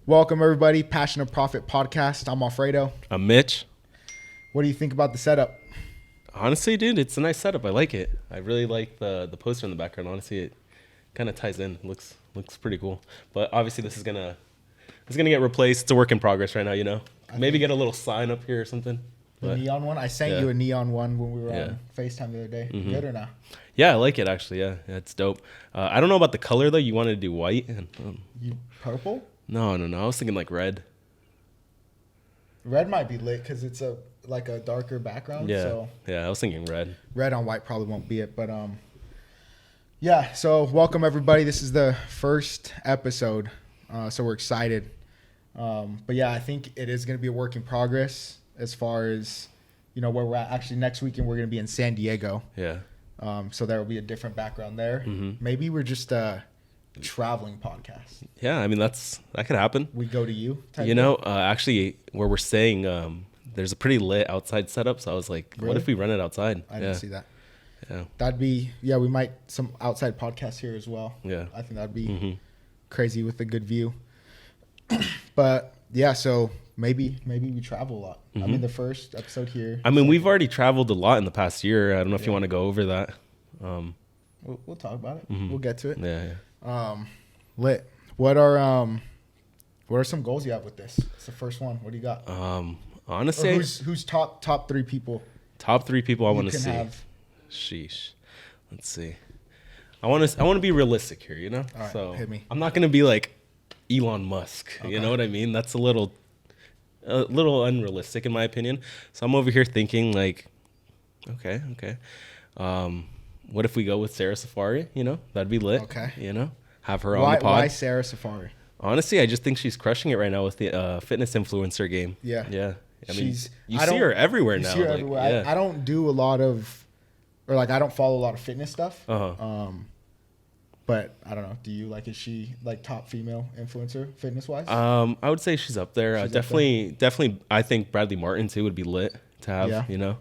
Welcome, everybody. Passion of Profit podcast. I'm Alfredo. I'm Mitch. What do you think about the setup? Honestly, dude, it's a nice setup. I like it. I really like the poster in the background. Honestly, it kind of ties in. It looks pretty cool. But obviously, this is gonna get replaced. It's a work in progress right now. You know, maybe get a little sign up here or something. The neon one. I sent you a neon one when we were on FaceTime the other day. Mm-hmm. Good or not? Yeah, I like it actually. Yeah, it's dope. I don't know about the color though. You wanted to do white and You purple? No. I was thinking like red. Red might be lit because it's a darker background. Yeah, So yeah. I was thinking red. red on white probably won't be it, but yeah. So welcome everybody. This is the first episode, so we're excited. But yeah, I think it is going to be a work in progress as far as where we're at. Actually, next weekend we're going to be in San Diego. Yeah. So there will be a different background there. Mm-hmm. Maybe we're just traveling podcast. Yeah, I mean that could happen. We go to you. Actually, where we're staying, there's a pretty lit outside setup. So I was like, Really? what if we run it outside? I didn't see that. Yeah. That'd be we might some outside podcasts here as well. Yeah. I think that'd be crazy with a good view. But yeah, so maybe we travel a lot. I mean, the first episode here. I mean, we've already traveled a lot in the past year. I don't know if you want to go over that. We'll talk about it. We'll get to it. Yeah. Lit. What are some goals you have with this? It's the first one. What do you got? Honestly, who's top three people? Top three people I want to see. Sheesh. Let's see. I want to be realistic here, you know? All right, so hit me. I'm not going to be like Elon Musk. Okay. You know what I mean? That's a little unrealistic in my opinion. So I'm over here thinking like, okay. What if we go with Sarah Safari? You know, that'd be lit. Okay. You know, have her on the pod. Why Sarah Safari? Honestly, I just think she's crushing it right now with the fitness influencer game. Yeah. Yeah. I mean, you I see her everywhere now. See her everywhere. I don't do a lot of, I don't follow a lot of fitness stuff. But I don't know. Do you is she top female influencer fitness wise? I would say she's up there. Definitely. I think Bradley Martin too would be lit to have. Yeah. You know.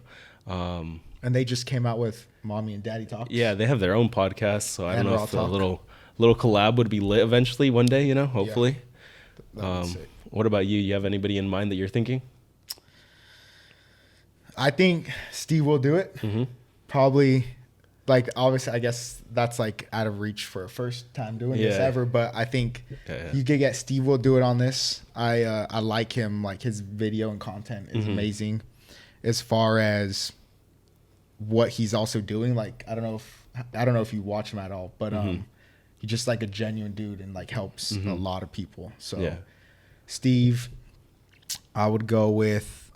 And they just came out with Mommy and Daddy Talks. Yeah, they have their own podcast. So I don't know if Raw a little collab would be lit eventually one day. You know, hopefully. Yeah. What about you? You have anybody in mind that you're thinking? I think Steve will do it. Mm-hmm. Probably, obviously, I guess that's out of reach for a first time doing this ever. But I think you could get Steve will do it on this. I like him. His video and content is amazing. As far as what he's also doing, I don't know if you watch him at all, but he's just a genuine dude and helps a lot of people. So Steve, I would go with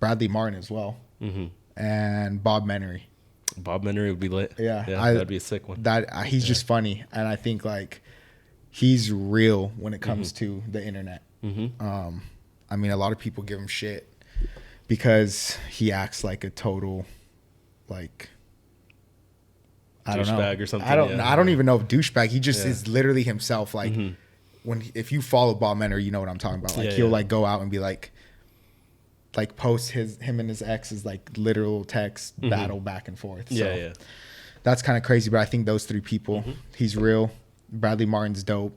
Bradley Martin as well, and Bob Menery. Bob Menery would be lit. Yeah, that'd be a sick one. He's just funny, and I think he's real when it comes to the internet. I mean, a lot of people give him shit because he acts like a total I don't know, douchebag or something. I don't even know if douchebag. He just is literally himself. If you follow Bob Menery, you know what I'm talking about. He'll go out and be post him and his ex's literal text battle back and forth. So that's kind of crazy. But I think those three people, he's real. Bradley Martin's dope.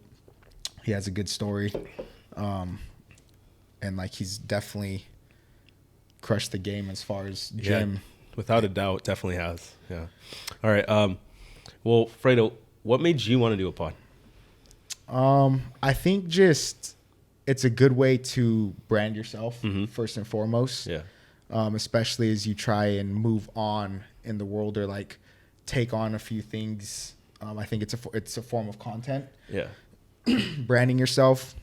He has a good story, and he's definitely crushed the game as far as gym. Yeah, without a doubt, definitely has. Yeah. All right. Well, Fredo, what made you want to do a pod? I think just it's a good way to brand yourself first and foremost. Yeah. Especially as you try and move on in the world or take on a few things. I think it's a form of content. Yeah. Branding yourself.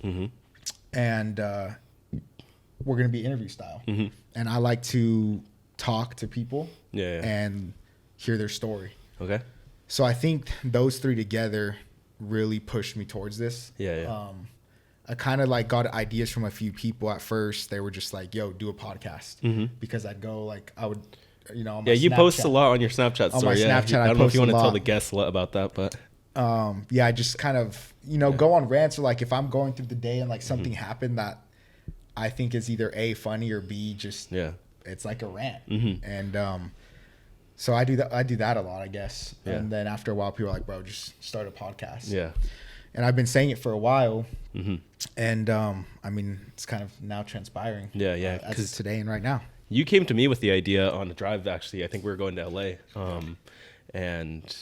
And we're going to be interview style. And I like to talk to people and hear their story. Okay. So I think those three together really pushed me towards this. I kind of got ideas from a few people at first. They were just yo, do a podcast. Because I'd go I would, on my you Snapchat. post a lot on your Snapchat story. On my Snapchat, I don't know if you want to tell the guests about that, but I just kind of, go on rants or if I'm going through the day and something happened that I think is either A, funny, or B, just it's a rant. And so I do that a lot, I guess. And then after a while, people are like, bro, just start a podcast. And I've been saying it for a while. And I mean, it's kind of now transpiring. Yeah. As today and right now. You came to me with the idea on a drive, actually. I think we were going to LA. And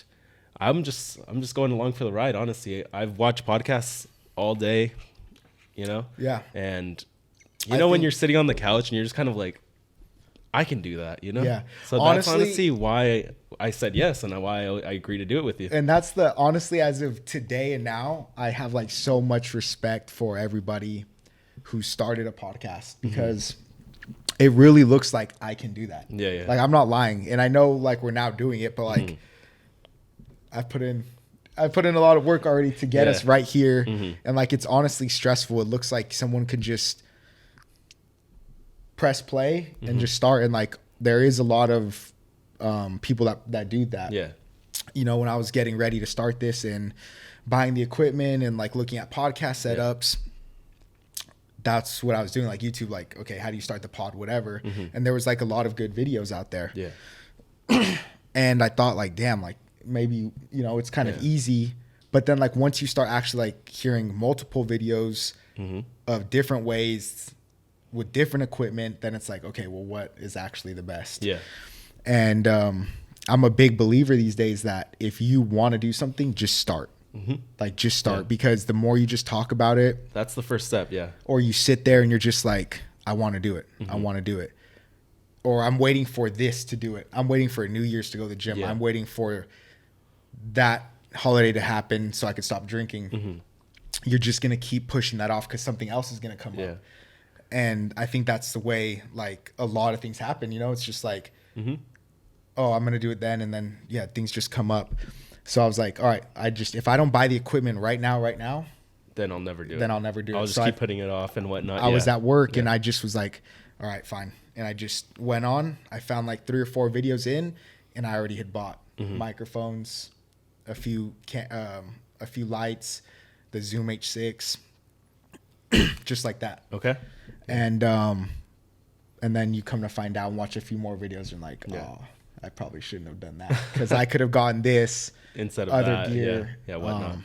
I'm just going along for the ride, honestly. I've watched podcasts all day, you know? Yeah. And you know when you're sitting on the couch and you're just kind of like, I can do that, you know? Yeah. So that's honestly why I said yes and why I agree to do it with you. And that's honestly, as of today and now, I have like so much respect for everybody who started a podcast because it really looks like I can do that. Yeah. Like, I'm not lying. And I know like we're now doing it, but like I put in a lot of work already to get us right here. And like, it's honestly stressful. It looks like someone could just press play and just start. And like, there is a lot of people that do that. Yeah. You know, when I was getting ready to start this and buying the equipment and like looking at podcast setups, that's what I was doing. Like YouTube, like, okay, how do you start the pod, whatever. And there was like a lot of good videos out there. Yeah. And I thought like, damn, like maybe, you know, it's kind of easy. But then like once you start actually like hearing multiple videos of different ways with different equipment, then it's like, okay, well, what is actually the best? Yeah. And I'm a big believer these days that if you want to do something, just start. Like just start, because the more you just talk about it, that's the first step. Yeah. Or you sit there and you're just like, I want to do it. I want to do it. Or I'm waiting for this to do it. I'm waiting for New Year's to go to the gym. I'm waiting for that holiday to happen so I could stop drinking. You're just going to keep pushing that off because something else is going to come up. And I think that's the way like a lot of things happen. You know, it's just like, oh, I'm going to do it then. And then, things just come up. So I was like, all right, if I don't buy the equipment right now, then I'll never do it. I'll just keep putting it off and whatnot. I was at work and I just was like, all right, fine. And I just went on. I found like 3 or 4 videos in, and I already had bought microphones, a few lights, the Zoom H6, just like that. Okay. And then you come to find out and watch a few more videos and like, oh, I probably shouldn't have done that because I could have gotten this instead of other that gear. Yeah, whatnot.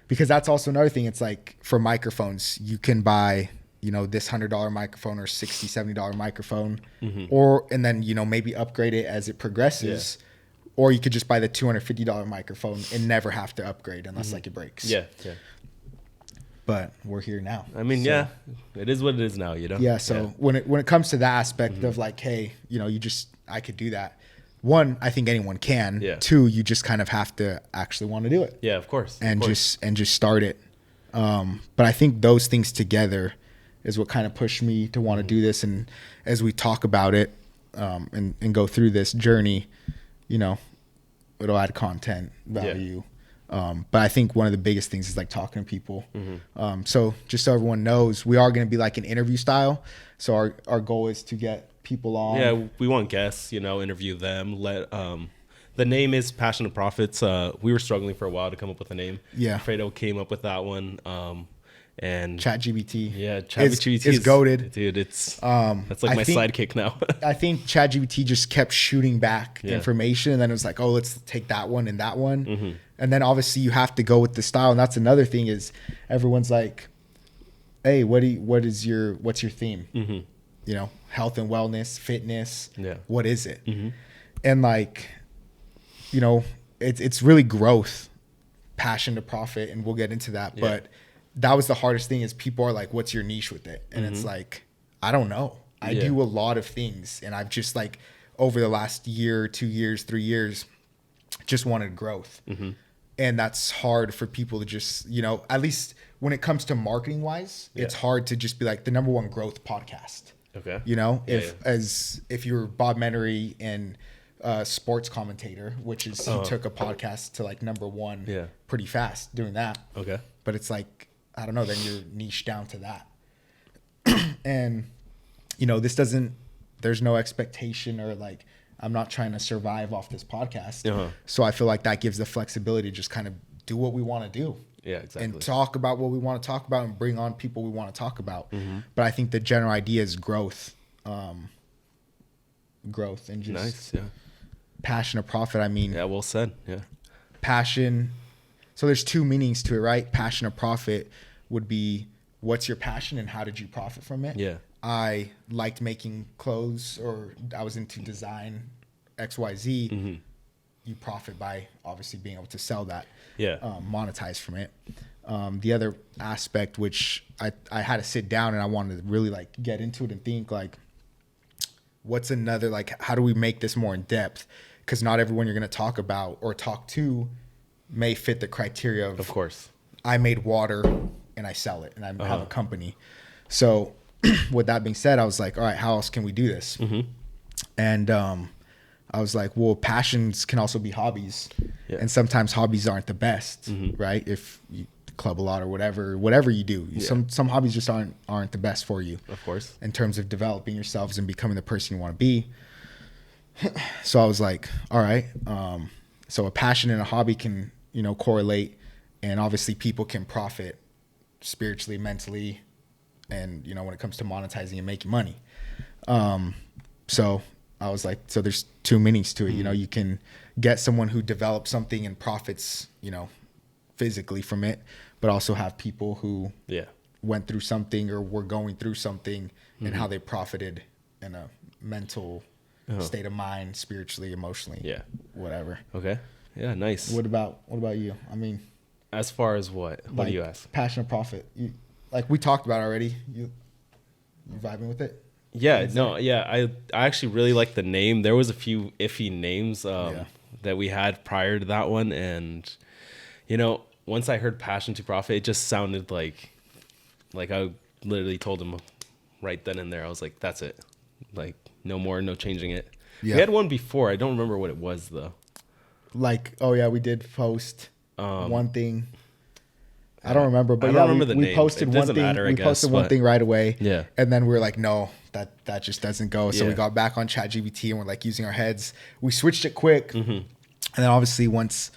Because that's also another thing. It's like for microphones, you can buy, you know, this $100 microphone or $60, $70 microphone, and then, you know, maybe upgrade it as it progresses, or you could just buy the $250 microphone and never have to upgrade unless like it breaks. Yeah. But we're here now. I mean, it is what it is now, you know? Yeah. So when it comes to that aspect of like, hey, you know, I could do that. 1, I think anyone can. 2, you just kind of have to actually want to do it. Yeah, of course. And just start it. But I think those things together is what kind of pushed me to want to do this. And as we talk about it and go through this journey, you know, it'll add content value. But I think one of the biggest things is like talking to people. So just so everyone knows, we are going to be like an interview style. So our goal is to get people on. Yeah, we want guests, you know, interview them. The name is Passion of Profits. We were struggling for a while to come up with a name. Yeah. Fredo came up with that one. And ChatGPT. Yeah, ChatGPT is goated. Dude, that's like my sidekick now. I think ChatGPT just kept shooting back information, and then it was like, oh, let's take that one and that one. And then obviously you have to go with the style. And that's another thing is everyone's like, hey, what's your theme? You know, health and wellness, fitness. Yeah. What is it? And like, you know, it's really growth, passion to profit. And we'll get into that. Yeah. But that was the hardest thing is people are like, what's your niche with it? And it's like, I don't know. I do a lot of things. And I've just like over the last year, 2 years, 3 years, just wanted growth. And that's hard for people to just, you know, at least when it comes to marketing wise, it's hard to just be like the #1 growth podcast. Okay. You know, if you're Bob Menery and sports commentator, which is he took a podcast to like #1 pretty fast doing that. Okay. But it's like, I don't know, then you're niche down to that. And, you know, there's no expectation or like, I'm not trying to survive off this podcast. So I feel like that gives the flexibility to just kind of do what we want to do. Yeah, exactly. And talk about what we want to talk about and bring on people we want to talk about. But I think the general idea is growth. Growth and just nice, passion of profit. I mean, well said. Yeah. Passion. So there's two meanings to it, right? Passion or profit would be what's your passion and how did you profit from it? Yeah. I liked making clothes, or I was into design XYZ. Mm-hmm. You profit by obviously being able to sell that, monetize from it. The other aspect, which I had to sit down and I wanted to really like get into it and think like, what's another, like, how do we make this more in depth? Because not everyone you're going to talk about or talk to may fit the criteria of course, I made water and I sell it and I have a company. So with that being said, I was like, all right, how else can we do this? Mm-hmm. And I was like, well, passions can also be hobbies. Yeah. And sometimes hobbies aren't the best, right? If you club a lot or whatever you do, some hobbies just aren't the best for you. Of course. In terms of developing yourselves and becoming the person you want to be. So I was like, all right. So a passion and a hobby can, correlate, and obviously people can profit spiritually, mentally, and, when it comes to monetizing and making money. So I was like, so there's two meanings to it. You can get someone who develops something and profits, physically from it, but also have people who went through something or were going through something and how they profited in a mental state of mind, spiritually, emotionally, whatever. Okay. Yeah. Nice. What about you? I mean, as far as what do you ask? Passion or profit? Like we talked about already. You vibing with it? Yeah. No. Yeah. I actually really like the name. There was a few iffy names that we had prior to that one, and once I heard passion to profit, it just sounded like I literally told him right then and there. I was like, that's it. Like, no more, no changing it. Yeah. We had one before. I don't remember what it was though. Like, oh yeah, we did post one thing. I don't remember, but we posted one thing. We posted one thing right away. Yeah. And then we were like, no, that just doesn't go. So we got back on ChatGPT and we're like using our heads. We switched it quick. Mm-hmm. And then obviously once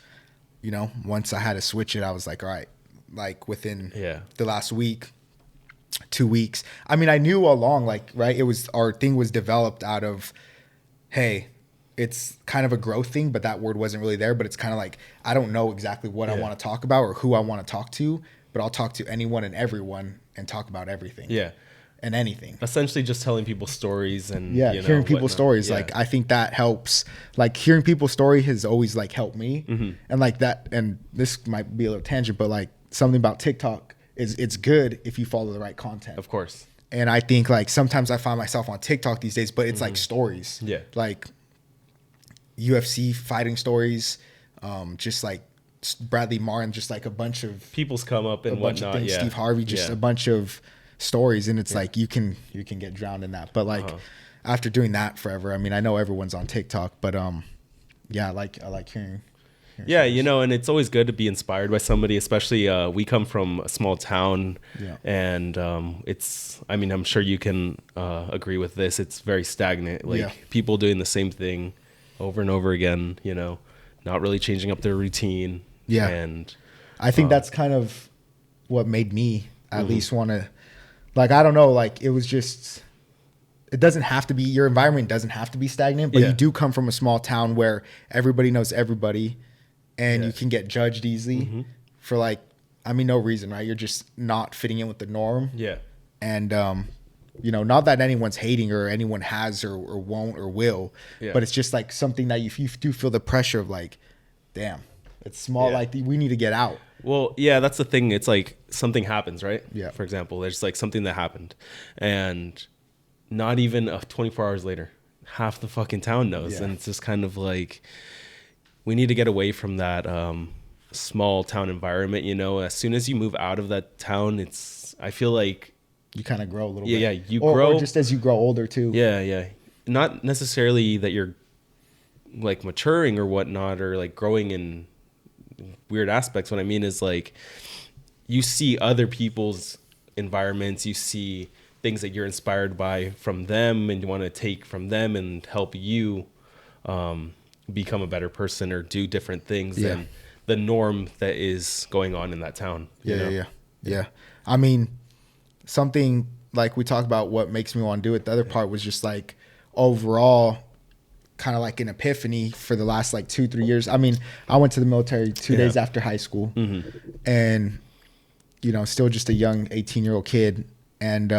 I had to switch it, I was like, all right, like within the last week, 2 weeks. I mean, I knew all along, like, right, our thing was developed out of, hey, it's kind of a growth thing, but that word wasn't really there. But it's kind of like, I don't know exactly what I want to talk about or who I want to talk to, but I'll talk to anyone and everyone and talk about everything. Yeah. And anything. Essentially just telling people stories and hearing people's stories. Yeah. Like, I think that helps. Like, hearing people's story has always like helped me. Mm-hmm. And like that, and this might be a little tangent, but like something about TikTok is it's good if you follow the right content. Of course. And I think like sometimes I find myself on TikTok these days, but it's like stories. Yeah. Like UFC fighting stories, just like Bradley Martin, just like a bunch of people's come up and whatnot. Things, Steve Harvey, just a bunch of stories, and it's like you can get drowned in that. But like after doing that forever, I mean, I know everyone's on TikTok, but I like hearing stories. And it's always good to be inspired by somebody, especially we come from a small town, and I'm sure you can agree with this. It's very stagnant, like people doing the same thing over and over again, not really changing up their routine. Yeah. And I think that's kind of what made me at least want to, like, I don't know, like it was just, it doesn't have to be, your environment doesn't have to be stagnant, but you do come from a small town where everybody knows everybody and you can get judged easily for like, no reason, right? You're just not fitting in with the norm. Yeah. And, not that anyone's hating or anyone has or won't or will, but it's just like something that you do feel the pressure of like, damn, it's small. Like we need to get out. Well, yeah, that's the thing. It's like something happens, right? Yeah. For example, there's like something that happened and not even 24 hours later, half the fucking town knows. Yeah. And it's just kind of like, we need to get away from that small town environment. As soon as you move out of that town, I feel like you kind of grow a little bit. Yeah, you grow. Or just as you grow older too. Yeah. Not necessarily that you're like maturing or whatnot or like growing in weird aspects. What I mean is like you see other people's environments, you see things that you're inspired by from them and you want to take from them and help you become a better person or do different things than the norm that is going on in that town. Yeah. I mean, something like we talked about what makes me want to do it. The other part was just like overall kind of like an epiphany for the last like 2-3 years. I mean, I went to the military 2 days after high school, and you know, still just a young 18-year-old kid, and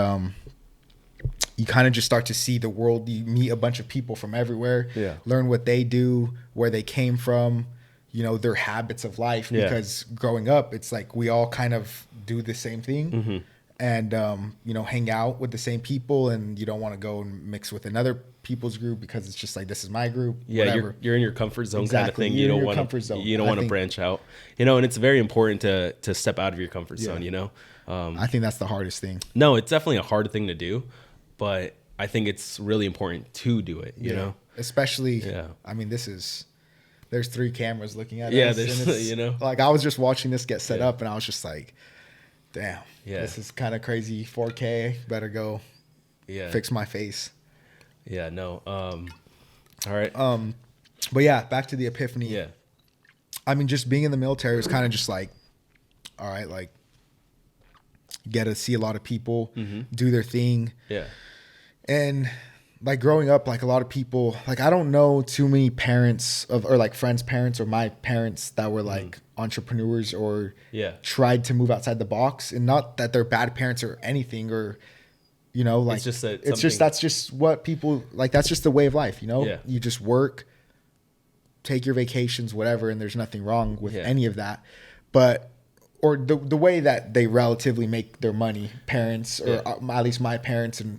you kind of just start to see the world. You meet a bunch of people from everywhere, learn what they do, where they came from, you know, their habits of life, because growing up, it's like we all kind of do the same thing, and you know, hang out with the same people, and you don't want to go and mix with another people's group because it's just like, this is my group. Yeah, you're in your comfort zone kind of thing. You don't want to branch out, you know, and it's very important to step out of your comfort zone, you know. I think that's the hardest thing. No, it's definitely a hard thing to do, but I think it's really important to do it, you know. Especially, I mean, there's 3 cameras looking at us. Yeah, there's, you know. Like, I was just watching this get set up, and I was just like, damn, this is kind of crazy. 4K, better go fix my face. Yeah, no. All right. But yeah, back to the epiphany. Yeah. I mean, just being in the military was kind of just like, all right, like, you get to see a lot of people do their thing. Yeah. And like growing up, like a lot of people, like I don't know too many parents or like friends' parents or my parents that were like entrepreneurs or tried to move outside the box. And not that they're bad parents or anything, or, you know, like that's just what people like. That's just the way of life, you know. Yeah. You just work, take your vacations, whatever, and there's nothing wrong with any of that. But or the way that they relatively make their money, parents or at least my parents and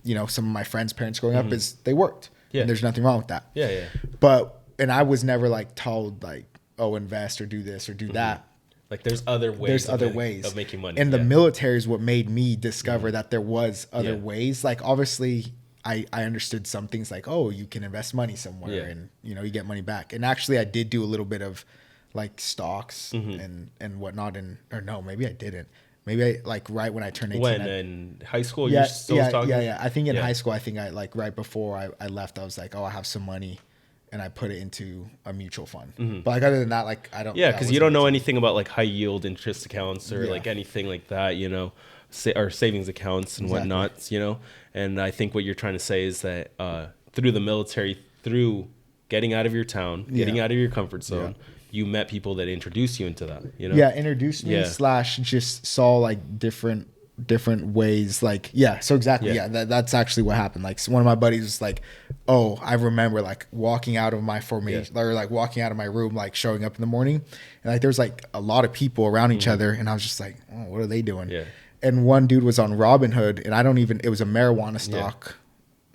you know, some of my friends' parents growing up, is they worked. Yeah. And there's nothing wrong with that. Yeah, yeah. But and I was never like told like, oh, invest or do this or do that. Like there's other ways. Of making money. And the military is what made me discover that there was other ways. Like obviously I understood some things like, oh, you can invest money somewhere and, you know, you get money back. And actually I did do a little bit of like stocks and whatnot. Or no, maybe I didn't. Maybe I like right when I turned 18. When in high school, you're still talking? Yeah. I think in high school, I think I like right before I left, I was like, oh, I have some money, and I put it into a mutual fund. But like other than that, like I don't. Yeah, because you don't know anything about like high yield interest accounts or like anything like that, you know, or savings accounts and whatnot, you know. And I think what you're trying to say is that through the military, through getting out of your town, getting out of your comfort zone. You met people that introduced you into that, you know? Yeah, introduced me / just saw like different ways. Like, so exactly. Yeah, that's actually what happened. Like one of my buddies was like, oh, I remember like walking out of my formation or like walking out of my room, like showing up in the morning. And like, there's like a lot of people around each other. And I was just like, oh, what are they doing? Yeah. And one dude was on Robinhood and it was a marijuana stock.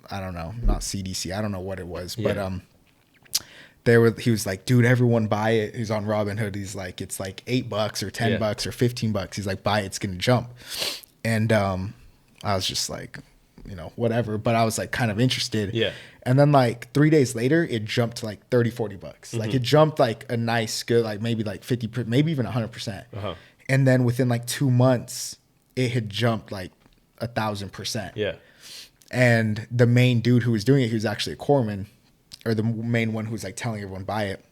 I don't know, not CDC. I don't know what it was, but, he was like, dude, everyone buy it. He's on Robinhood. He's like, it's like $8 or $10 or $15. He's like, buy it, it's gonna jump. And I was just like, you know, whatever. But I was like kind of interested. Yeah. And then like 3 days later, it jumped to like $30-$40. Like it jumped like a nice good, like maybe like 50%, maybe even 100%. And then within like 2 months, it had jumped like 1,000%. Yeah. And the main dude who was doing it, he was actually a corpsman. Or the main one who was like telling everyone buy it.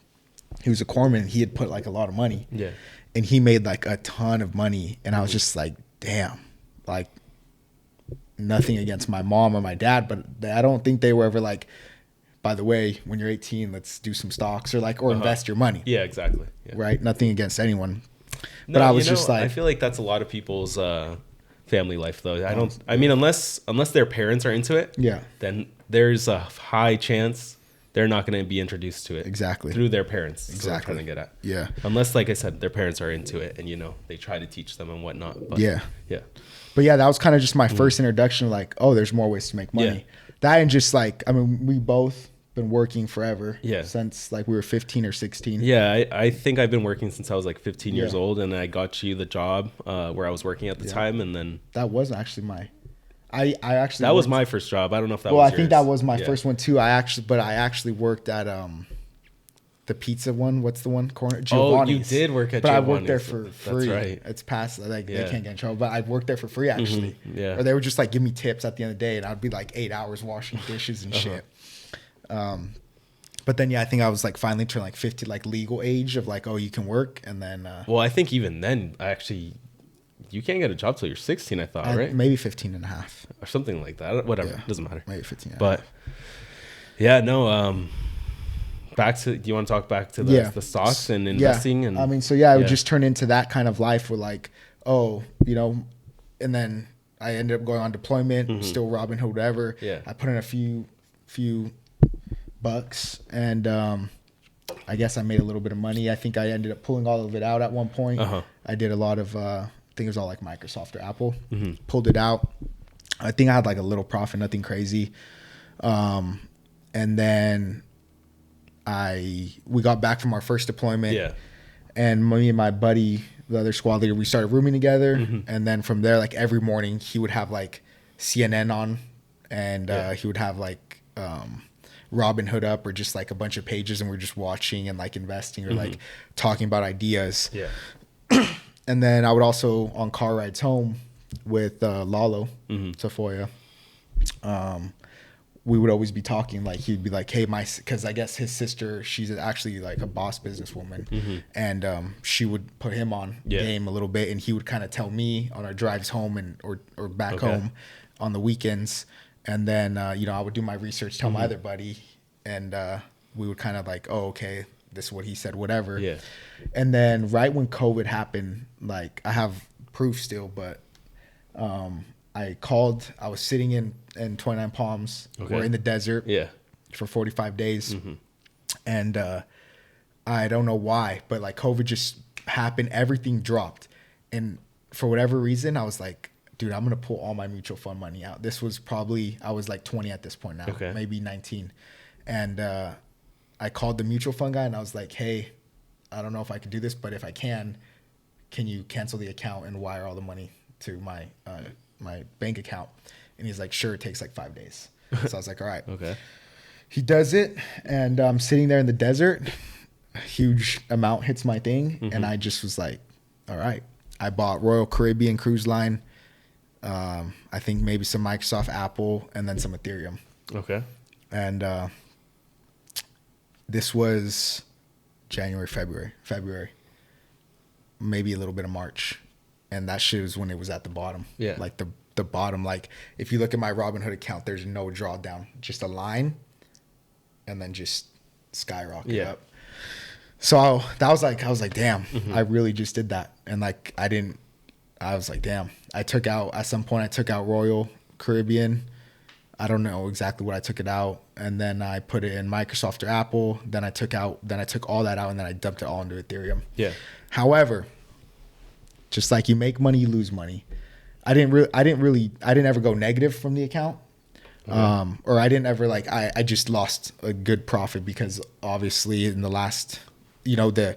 He was a corpsman. He had put like a lot of money. Yeah. And he made like a ton of money. And I was just like, damn, like nothing against my mom or my dad, but I don't think they were ever like, by the way, when you're 18, let's do some stocks or like, or invest your money. Yeah, exactly. Yeah. Right. Nothing against anyone. No, but I was just like, I feel like that's a lot of people's family life though. I mean, unless their parents are into it, then there's a high chance they're not going to be introduced to it through their parents. Exactly. That's what I'm trying to get at. Yeah. Unless, like I said, their parents are into it and, you know, they try to teach them and whatnot. But, yeah. But yeah, that was kind of just my first introduction. Like, oh, there's more ways to make money. Yeah. That and just like, I mean, we both been working forever. Yeah. Since like we were 15 or 16. Yeah. I think I've been working since I was like 15 years old, and I got you the job where I was working at the time. And then that wasn't actually I actually that was my first job. I don't know if that was yours. I think that was my first one too. I actually worked at the pizza one. What's the one? Giovanni's. Oh, you did work at Giovanni's. But I worked there for free. That's right. It's past like they can't get in trouble. But I worked there for free actually. Yeah. Or they would just like give me tips at the end of the day, and I'd be like 8 hours washing dishes and shit. But then I think I was like finally turned like 50, like legal age of like, oh, you can work, and then. Well, I think even then you can't get a job till you're 16, I thought, right? Maybe 15 and a half. Or something like that. Whatever. It doesn't matter. Maybe 15 But Yeah, no. Back to, do you want to talk back to the stocks and investing? And I mean, so it would just turn into that kind of life where like, oh, you know, and then I ended up going on deployment, still Robinhood, whatever. Yeah. I put in a few bucks, and I guess I made a little bit of money. I think I ended up pulling all of it out at one point. I did a lot of, I think it was all like Microsoft or Apple. Pulled it out. I think I had like a little profit, nothing crazy. And then we got back from our first deployment. Yeah. And me and my buddy, the other squad leader, we started rooming together. And then from there, like every morning he would have like CNN on, and he would have like Robinhood up, or just like a bunch of pages, and we're just watching and like investing or like talking about ideas. Yeah. And then I would also, on car rides home with Lalo Tafoya, we would always be talking. Like he'd be like, hey, because I guess his sister, she's actually like a boss businesswoman, and she would put him on game a little bit, and he would kind of tell me on our drives home and or back home on the weekends. And then you know, I would do my research, tell my other buddy, and we would kind of like, oh, okay, this is what he said, whatever. Yeah. And then right when COVID happened, like I have proof still, but I was sitting in 29 Palms. We're in the desert for 45 days. And I don't know why, but like COVID just happened. Everything dropped. And for whatever reason, I was like, dude, I'm going to pull all my mutual fund money out. This was probably, I was like 20 at this point now, maybe 19. And I called the mutual fund guy, and I was like, hey, I don't know if I can do this, but if I can you cancel the account and wire all the money to my my bank account? And he's like, sure, it takes like 5 days. So I was like, all right. Okay. He does it, and I'm sitting there in the desert. A huge amount hits my thing, and I just was like, all right. I bought Royal Caribbean Cruise Line, I think maybe some Microsoft, Apple, and then some Ethereum. Okay. And this was January, February, maybe a little bit of March. And that shit was when it was at the bottom. Yeah. Like the bottom, like if you look at my Robinhood account, there's no drawdown, just a line, and then just skyrocket up. So that was like, I was like, damn, I really just did that. And like, I was like, damn, at some point I took out Royal Caribbean. I don't know exactly what I took it out. And then I put it in Microsoft or Apple. Then I took all that out, and then I dumped it all into Ethereum. Yeah. However, just like you make money, you lose money. I didn't ever go negative from the account. Or I didn't ever I just lost a good profit, because obviously in the last, you know, the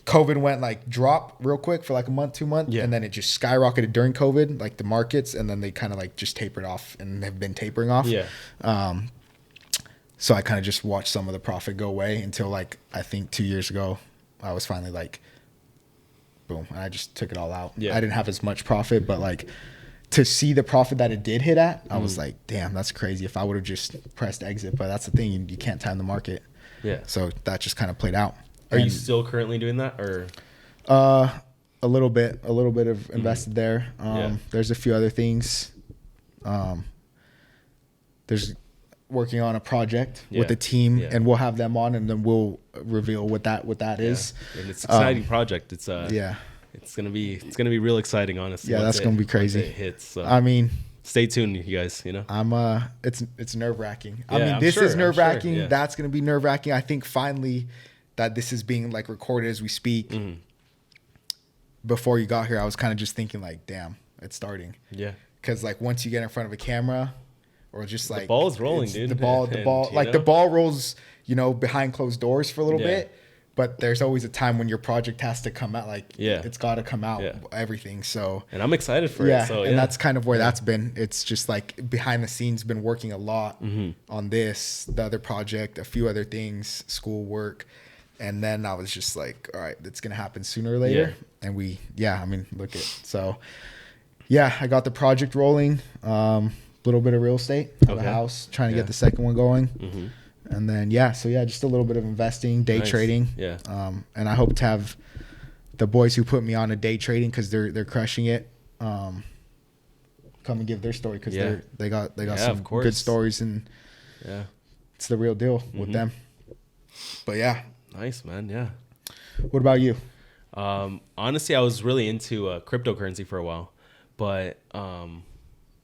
COVID went like drop real quick for like a month, 2 months. Yeah. And then it just skyrocketed during COVID, like the markets, and then they kind of like just tapered off and have been tapering off. Yeah. So I kind of just watched some of the profit go away until like, I think 2 years ago, I was finally like, boom, and I just took it all out. Yeah. I didn't have as much profit, but like to see the profit that it did hit at, I was like, damn, that's crazy. If I would have just pressed exit, but that's the thing, you can't time the market. Yeah. So that just kind of played out. Are you still currently doing that, or? A little bit of invested there. There's a few other things. There's working on a project with a team, and we'll have them on, and then we'll reveal what that is. And it's an exciting project. It's it's gonna be real exciting, honestly. Yeah, that's gonna be crazy. It hits. So. I mean, stay tuned, you guys. You know, it's nerve wracking. I mean, this is nerve wracking. Sure, that's gonna be nerve wracking. I think finally that this is being like recorded as we speak. Before you got here, I was kind of just thinking like, damn, it's starting. Yeah. Because like once you get in front of a camera, or just like the ball's rolling, dude. The ball, like the ball rolls, you know, behind closed doors for a little bit. But there's always a time when your project has to come out. Like, it's got to come out, everything. So, and I'm excited for it. So, and that's kind of where that's been. It's just like behind the scenes, been working a lot on this, the other project, a few other things, school work. And then I was just like, all right, it's going to happen sooner or later. Yeah. And I mean, look at, so yeah, I got the project rolling, little bit of real estate, have a house, trying to get the second one going. And then, just a little bit of investing, day trading. Yeah. And I hope to have the boys who put me on a day trading, cause they're crushing it. Come and give their story. Cause they got some good stories, and it's the real deal with them. But yeah. Nice, man. Yeah. What about you? Honestly, I was really into cryptocurrency for a while, but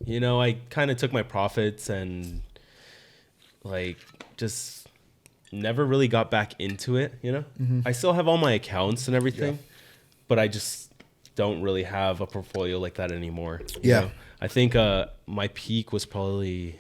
you know, I kind of took my profits and like just never really got back into it. You know, I still have all my accounts and everything, but I just don't really have a portfolio like that anymore. You know? I think my peak was probably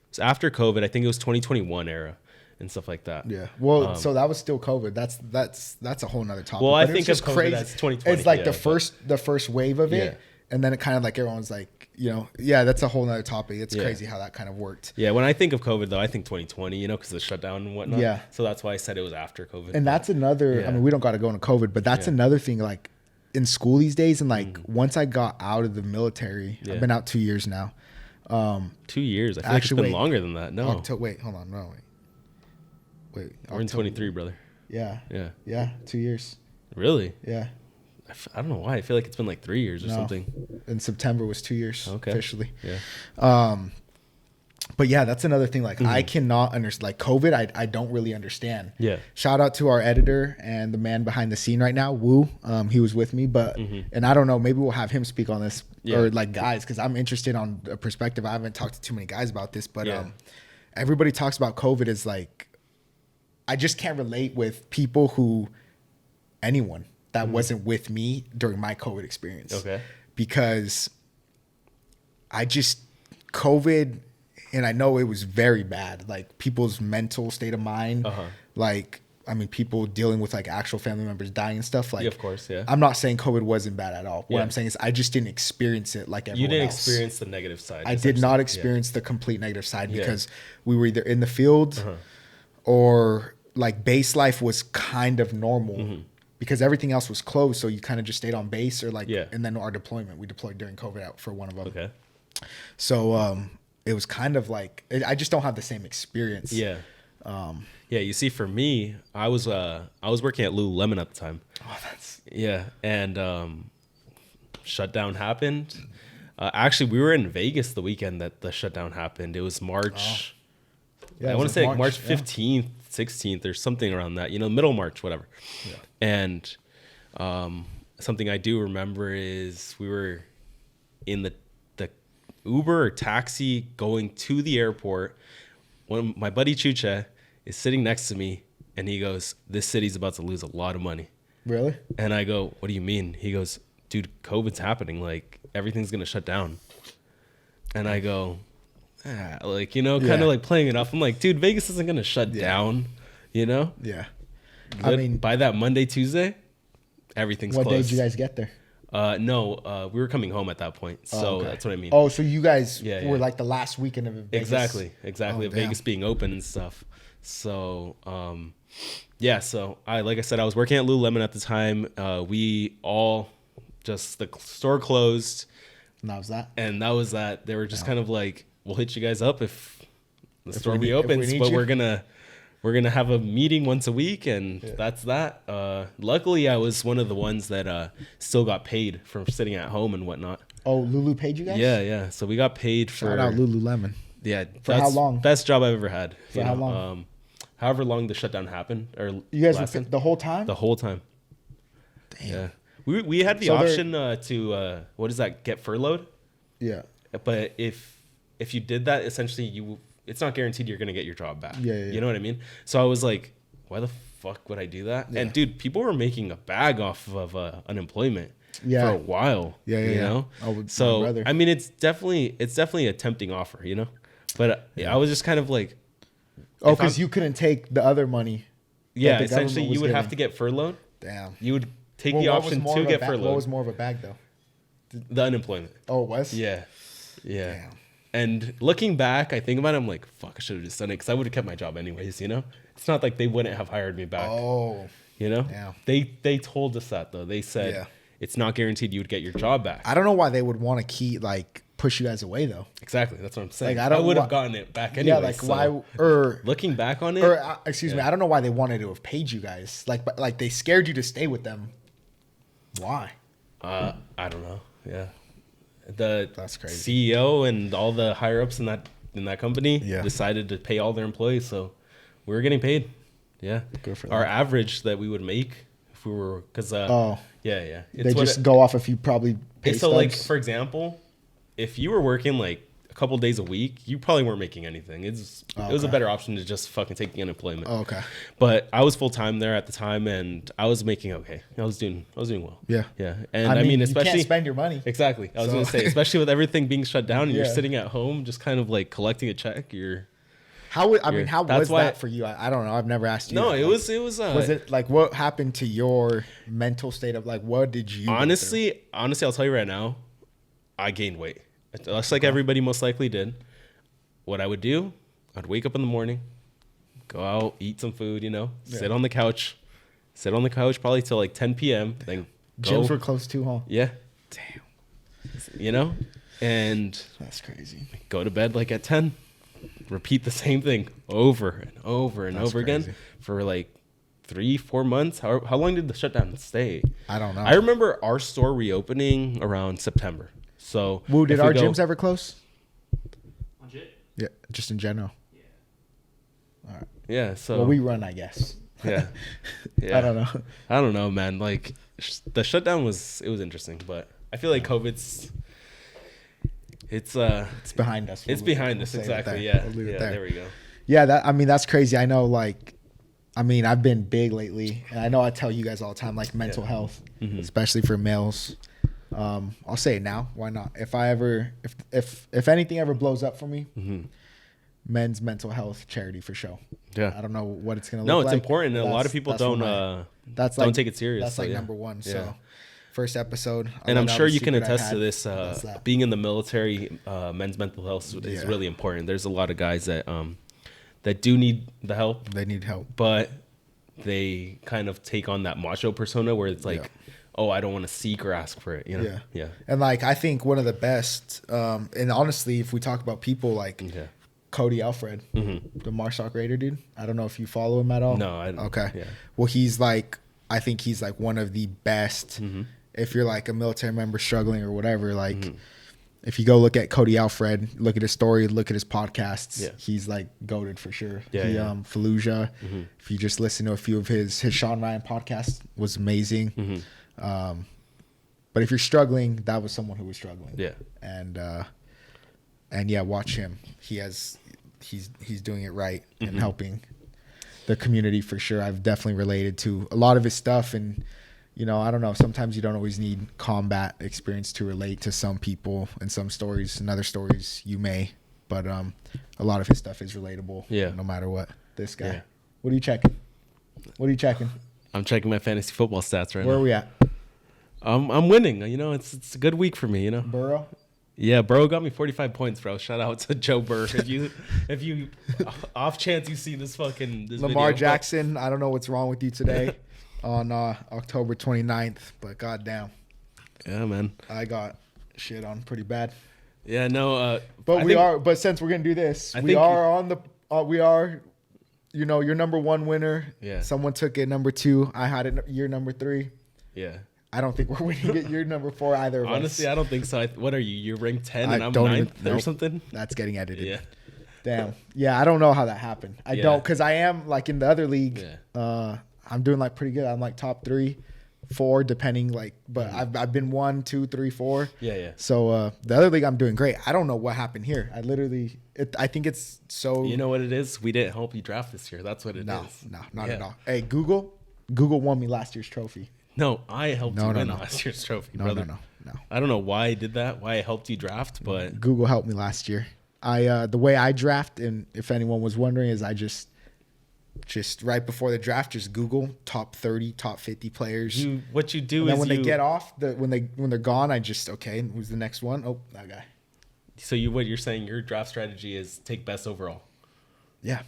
it's after COVID. I think it was 2021 era. And stuff like that. Yeah. Well, so that was still COVID. That's a whole nother topic. Well, I think of COVID crazy. That's 2020. It's like the first wave of it, and then it kind of like everyone's like, you know, that's a whole nother topic. It's crazy how that kind of worked. Yeah. When I think of COVID though, I think 2020. You know, because of the shutdown and whatnot. Yeah. So that's why I said it was after COVID. And that's another. I mean, we don't got to go into COVID, but that's another thing. Like in school these days, and like once I got out of the military, I've been out 2 years now. 2 years. I feel like it's been longer than that. No. Wait. Hold on. No. Wait. We're in 23, brother. Yeah. 2 years. Really? Yeah. I don't know why. I feel like it's been like 3 years or something. In September was 2 years officially. Yeah. But yeah, that's another thing. Like I cannot understand. Like COVID, I don't really understand. Yeah. Shout out to our editor and the man behind the scene right now, Woo. He was with me, but and I don't know. Maybe we'll have him speak on this or like guys, because I'm interested on a perspective. I haven't talked to too many guys about this, but everybody talks about COVID as like. I just can't relate with anyone that wasn't with me during my COVID experience. Okay. Because COVID, and I know it was very bad, like people's mental state of mind, like, I mean, people dealing with like actual family members dying and stuff. Like, of course, yeah. I'm not saying COVID wasn't bad at all. What I'm saying is I just didn't experience it like everyone else. You didn't experience the negative side. I did not experience the complete negative side because we were either in the field or like base life was kind of normal because everything else was closed. So you kind of just stayed on base or like, and then our deployment, we deployed during COVID out for one of them. Okay. So, it was kind of like, I just don't have the same experience. Yeah. You see, for me, I was working at Lululemon at the time. Oh, and shutdown happened. Actually, we were in Vegas the weekend that the shutdown happened. It was March. I want to say like March 15th, 16th, or something around that. You know, middle March, whatever. Yeah. And something I do remember is we were in the Uber or taxi going to the airport. When my buddy Chucha is sitting next to me, and he goes, "This city's about to lose a lot of money." Really? And I go, "What do you mean?" He goes, "Dude, COVID's happening. Like everything's gonna shut down." And I go, like, you know, kind of like playing it off. I'm like, dude, Vegas isn't gonna shut down. You know? Yeah. I mean, by that Monday, Tuesday, everything's closed. What day did you guys get there? No, we were coming home at that point. So that's what I mean. Oh, so you guys were like the last weekend of Vegas. Exactly. Of Vegas being open and stuff. So, so like I said, I was working at Lululemon at the time. We all just, the store closed. And that was that. And that was that. They were just kind of like, we'll hit you guys up if the store reopens, but we're gonna have a meeting once a week, and that's that. Luckily, I was one of the ones that still got paid for sitting at home and whatnot. Oh, Lulu paid you guys? Yeah. So we got paid for. Shout out Lululemon. Yeah. For how long? Best job I've ever had. For how long? However long the shutdown happened, or you guys were the whole time. The whole time. Damn. Yeah. We had the option to what is that? Get furloughed. Yeah. But if you did that, essentially it's not guaranteed you're going to get your job back. Yeah. You know what I mean? So I was like, why the fuck would I do that? Yeah. And dude, people were making a bag off of unemployment for a while. Yeah. You know? So, I mean, it's definitely a tempting offer, you know? But I was just kind of like. Oh, because you couldn't take the other money. Yeah, essentially you would have to get furloughed. Damn. You would take the option to get furloughed. What was more of a bag though? The unemployment. Oh, it was? Yeah. Damn. And looking back, I think about it, I'm like, fuck, I should have just done it, because I would have kept my job anyways, you know? It's not like they wouldn't have hired me back. Oh. You know? Yeah. They told us that, though. They said it's not guaranteed you would get your job back. I don't know why they would want to push you guys away, though. Exactly. That's what I'm saying. Like, I would have gotten it back anyway. Yeah, why? Or looking back on it. Excuse me, I don't know why they wanted to have paid you guys. Like they scared you to stay with them. Why? I don't know. Yeah. That's crazy. CEO and all the higher ups in that in that company decided to pay all their employees, so we were getting paid. Yeah, good for our them. average that we would make if we were yeah. They just go off if you probably pay so like for example, if you were working like a couple days a week, you probably weren't making anything. It was a better option to just fucking take the unemployment. Oh, okay. But I was full time there at the time, and I was making okay. I was doing well. Yeah. And I mean especially you can't spend your money. Exactly. I was gonna say, especially with everything being shut down, and you're sitting at home just kind of like collecting a check. How was that for you? I don't know. I've never asked you. No, that. Was it like what happened to your mental state of like what did you honestly I'll tell you right now, I gained weight. Just like everybody most likely did. What I would do, I'd wake up in the morning, go out, eat some food, sit on the couch probably till like 10 p.m. Then gyms were close too, huh? Yeah. Damn. And that's crazy. Go to bed like at 10. Repeat the same thing over and over and over again for like 3-4 months. How long did the shutdown stay? I don't know. I remember our store reopening around September. So did our gyms ever close? Legit? Yeah, just in general. Yeah. All right. Yeah. So we run, I guess. Yeah. I don't know. I don't know, man. Like the shutdown was interesting, but I feel like COVID's. It's behind us. It's behind us, exactly. Yeah. There we go. Yeah, that's crazy. I know, I've been big lately, and I know I tell you guys all the time, like mental health, especially for males. I'll say it now. Why not? If anything ever blows up for me, men's mental health charity for show. Yeah. I don't know what it's gonna look like. No, it's important. A lot of people don't take it serious. That's like number one. Yeah. So. First episode, and I'm sure you can attest to this. Being in the military, men's mental health is really important. There's a lot of guys that do need the help. They need help, but they kind of take on that macho persona where it's like, oh, I don't want to seek or ask for it. Yeah. And like I think one of the best, and honestly, if we talk about people like Cody Alfred, the Marsoc Raider dude, I don't know if you follow him at all. No, I don't. Okay. Yeah. Well, I think he's like one of the best. If you're like a military member struggling or whatever, like if you go look at Cody Alfred, look at his story, look at his podcasts, he's like goated for sure. Fallujah. If you just listen to a few of his Sean Ryan podcast was amazing. But if you're struggling, that was someone who was struggling. Yeah. And yeah, watch him. He's doing it right and helping the community for sure. I've definitely related to a lot of his stuff, and I don't know. Sometimes you don't always need combat experience to relate to some people and some stories and other stories you may, but a lot of his stuff is relatable. Yeah. No matter what. This guy. Yeah. What are you checking? I'm checking my fantasy football stats right now. Where are we at? I'm winning. It's a good week for me. Burrow. Yeah, Burrow got me 45 points, bro. Shout out to Joe Burr. If you off chance you see this Lamar video, Jackson. I don't know what's wrong with you today. On October 29th, but goddamn. Yeah, man. I got shit on pretty bad. Yeah, no. But since we're gonna do this, we are, your number one winner. Yeah. Someone took it number 2. I had it year number 3. Yeah. I don't think we're winning it year number 4 either. Honestly, I don't think so. What are you? You're ranked 10 and I'm 9th or something? That's getting edited. Yeah. Damn. Yeah, I don't know how that happened. I don't, because I am like in the other league. Yeah. I'm doing like pretty good. I'm like top 3, 4, depending but I've been 1, 2, 3, 4. Yeah. So the other league I'm doing great. I don't know what happened here. I think it's so. You know what it is? We didn't help you draft this year. That's what it is. No, not at all. Hey, Google won me last year's trophy. No, I helped you win last year's trophy, brother. No. I don't know why I did that. Why I helped you draft, but Google helped me last year. The way I draft, and if anyone was wondering, is I just right before the draft, just Google top 30, top 50 players. What you do and is then when they get off, when they're gone, I just who's the next one? Oh, that guy. So what you're saying, your draft strategy is take best overall. Yeah.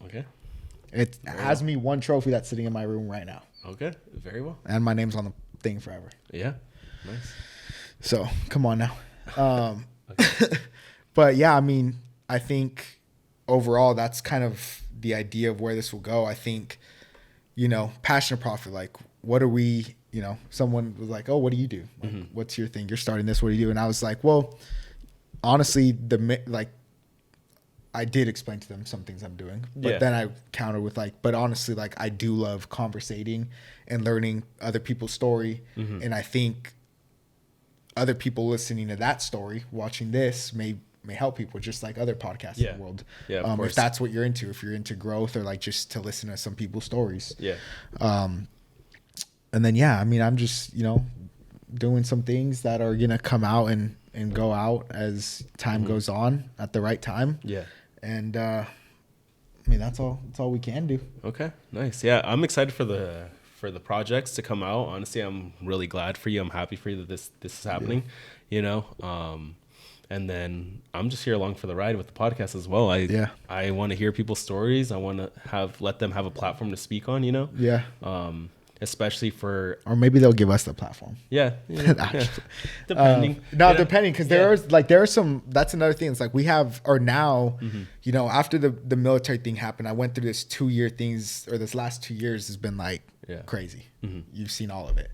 Okay. It has me one trophy that's sitting in my room right now. Okay. Very well. And my name's on the thing forever. Yeah. Nice. So come on now. But yeah, I think overall that's kind of the idea of where this will go. I think, passion or profit, like what are we, someone was like, oh, what do you do? Like, what's your thing? You're starting this. What do you do? And I was like, well, honestly, I did explain to them some things I'm doing, but then I countered with like, but honestly, like I do love conversating and learning other people's story. And I think other people listening to that story, watching this may help people, just like other podcasts in the world. If that's what you're into, if you're into growth or like just to listen to some people's stories. And then, I mean, I'm just, you know, doing some things that are going to come out and go out as time goes on at the right time. And, I mean, that's all we can do. Okay, nice. Yeah. I'm excited for the projects to come out. Honestly, I'm really glad for you. I'm happy for you that this is happening, you know? And then I'm just here along for the ride with the podcast as well. I want to hear people's stories. I want to let them have a platform to speak on, you know? Especially for, or maybe they'll give us the platform. Depending. Depending, because there are some. That's another thing. It's like we have, or now, you know, after the military thing happened, I went through this 2-year things, or this last 2 years has been like crazy. You've seen all of it.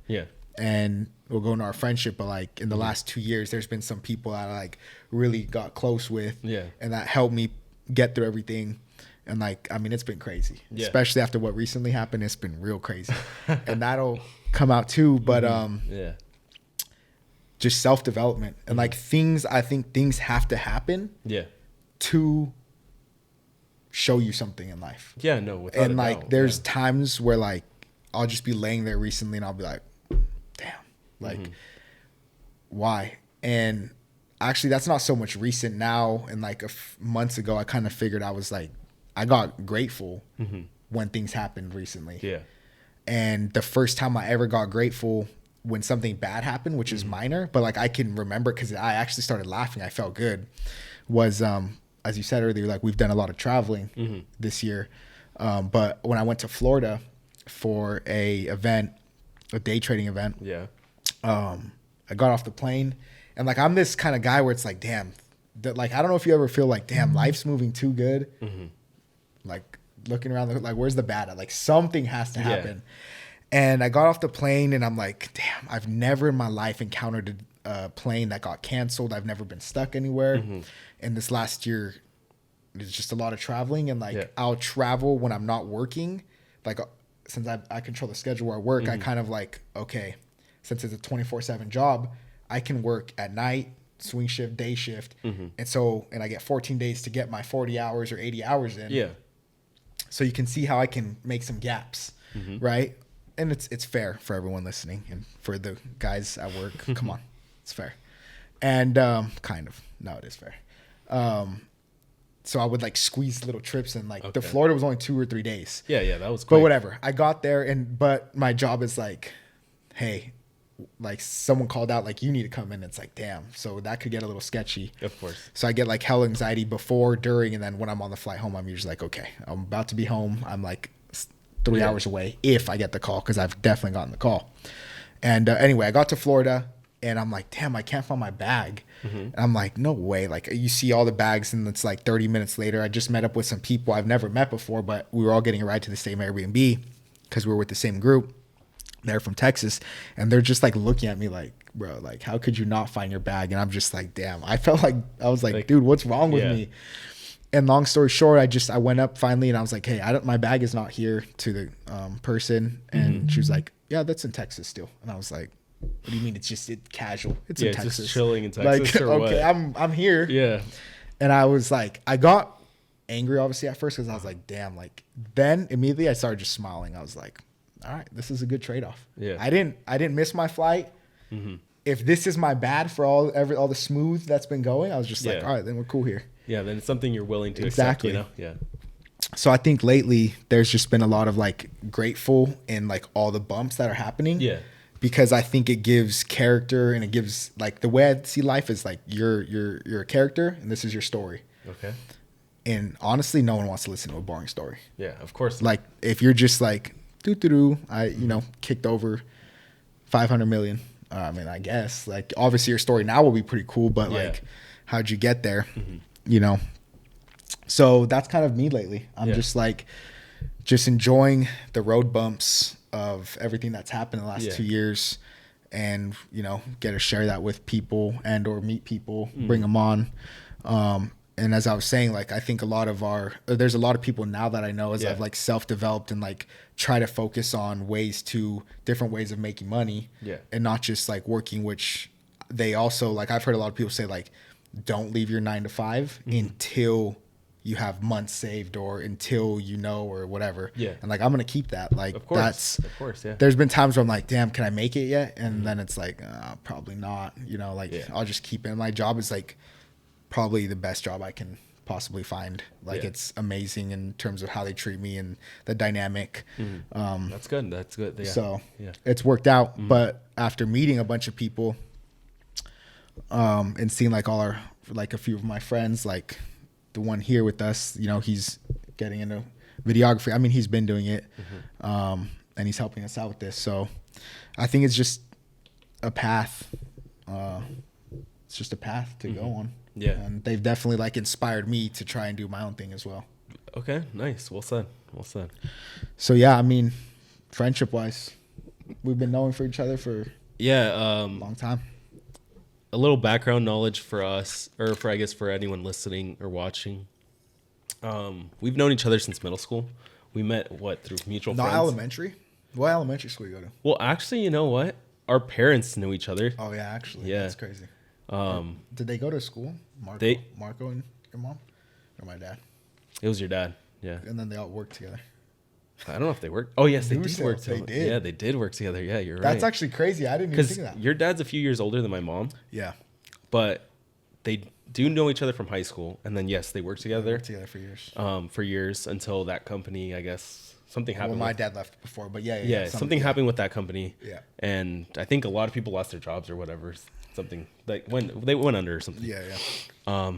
And we'll go into our friendship, but like in the last 2 years, there's been some people that I like really got close with, and that helped me get through everything. And like, I mean, it's been crazy, especially after what recently happened. It's been real crazy, and that'll come out too. But just self-development and like things. I think things have to happen, to show you something in life. And like, there's times where like I'll just be laying there recently, and I'll be like, damn, like why? And actually, that's not so much recent now. And like months ago, I kind of figured I was like. I got grateful when things happened recently. And the first time I ever got grateful when something bad happened, which is minor, but like I can remember because I actually started laughing. I felt good. Was as you said earlier, like we've done a lot of traveling this year. But when I went to Florida for a day trading event, I got off the plane, and like I'm this kind of guy where it's like, damn, that like I don't know if you ever feel like, damn, life's moving too good. Like looking around, like where's the bad at? Like something has to happen. And I got off the plane, and I'm like, damn, I've never in my life encountered a plane that got canceled. I've never been stuck anywhere. And this last year, it's just a lot of traveling, and like I'll travel when I'm not working. Like since I control the schedule where I work, I kind of like, okay, since it's a 24/7 job, I can work at night, swing shift, day shift. And I get 14 days to get my 40 hours or 80 hours in. So you can see how I can make some gaps, right? And it's fair for everyone listening, and for the guys at work. Come on, it's fair. And kind of, no, it is fair. So I would like squeeze little trips, and like the Florida was only 2 or 3 days. That was quick. But whatever, I got there, but my job is like, hey, like someone called out, like you need to come in. It's like, damn. So that could get a little sketchy. Of course. So I get like hell anxiety before, during, and then when I'm on the flight home, I'm usually like, okay, I'm about to be home. I'm like 3 hours away if I get the call, because I've definitely gotten the call. And anyway, I got to Florida, and I'm like, damn, I can't find my bag. And I'm like, no way. Like you see all the bags, and it's like 30 minutes later, I just met up with some people I've never met before, but we were all getting a ride to the same Airbnb because we were with the same group. They're from Texas, and they're just like looking at me like, bro, like how could you not find your bag? And I'm just like, damn. I felt like I was like, dude, what's wrong with me? And long story short, I went up finally, and I was like, hey, my bag is not here, to the person. And she was like, yeah, that's in Texas still. And I was like, what do you mean? It's casual. It's in Texas. Just chilling in Texas. Like, or okay, what? I'm here. And I was like, I got angry obviously at first, because I was like, damn. Like then immediately I started just smiling. I was like, all right, this is a good trade-off. I didn't miss my flight. If this is my bad for all the smooth that's been going, I was just like, all right, then we're cool here. Then it's something you're willing to accept, you know? So I think lately there's just been a lot of like grateful in like all the bumps that are happening. Because I think it gives character, and it gives like the way I see life is like you're a character, and this is your story. And honestly, no one wants to listen to a boring story. Of course. Like if you're just like, I kicked over 500 million. I mean, I guess like obviously your story now will be pretty cool, but like how'd you get there? So that's kind of me lately. I'm just like enjoying the road bumps of everything that's happened in the last 2 years, and get to share that with people and or meet people, bring them on. and as I was saying, like I think there's a lot of people now that I know as I've like self-developed and like try to focus on different ways of making money, and not just like working, which they also like. I've heard a lot of people say like, don't leave your 9 to 5 until you have months saved or until or whatever. Yeah. And like, I'm going to keep that. Like, of course, yeah. There's been times where I'm like, damn, can I make it yet? And then it's like, probably not, I'll just keep it. My job is like probably the best job I can possibly find. Like, it's amazing in terms of how they treat me and the dynamic. That's good. That's good. Yeah. So it's worked out. But after meeting a bunch of people, and seeing like a few of my friends, like, the one here with us, he's getting into videography. I mean, he's been doing it, and he's helping us out with this. So I think it's just a path. It's just a path to go on. Yeah. And they've definitely like inspired me to try and do my own thing as well. Okay. Nice. Well said. Well said. So yeah, I mean, friendship wise, we've been knowing for each other for a long time. A little background knowledge for us, or for anyone listening or watching. We've known each other since middle school. We met through mutual friends. Not elementary? What elementary school you go to? Well, actually, you know what? Our parents knew each other. Oh yeah, actually, that's crazy. Did they go to school? Marco and your mom, or my dad? It was your dad. Yeah. And then they all worked together. I don't know if they worked. Oh yes, they did work together. They did. Yeah, they did work together. Yeah, you're right. That's actually crazy. I didn't even think of that. Your dad's a few years older than my mom. Yeah. But they do know each other from high school, and then yes, they worked together. They worked together for years. For years until that company, I guess something happened. Well, my dad left before, but something happened with that company. Yeah. And I think a lot of people lost their jobs or whatever. Something like when they went under or something. Yeah.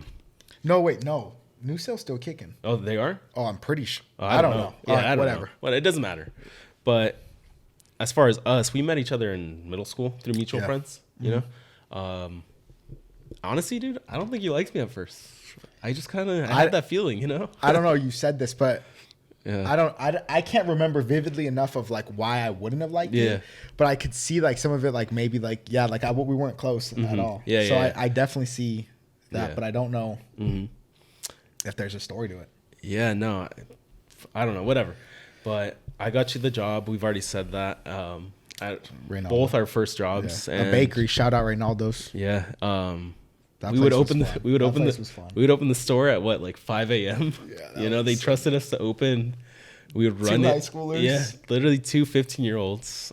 No, wait, no. New Sale's still kicking. Oh, they are? Oh, I'm pretty sure. I don't know. Yeah, I don't know. Well, it doesn't matter. But as far as us, we met each other in middle school through mutual friends, you know? Honestly, dude, I don't think you liked me at first. I just kind of had that feeling, you know? I don't know. You said this, but I can't remember vividly enough of like why I wouldn't have liked you. But I could see like some of it, like maybe like, we weren't close at all. Yeah. So I definitely see that, but I don't know. If there's a story to it. Yeah, no, I don't know, whatever. But I got you the job. We've already said that. At both our first jobs. Yeah. And a bakery. Shout out Reynaldo's. Yeah. We would open the store at like 5 a.m. Yeah, they trusted us to open. We would run 2 high schoolers. Yeah, literally 2 15-year-olds.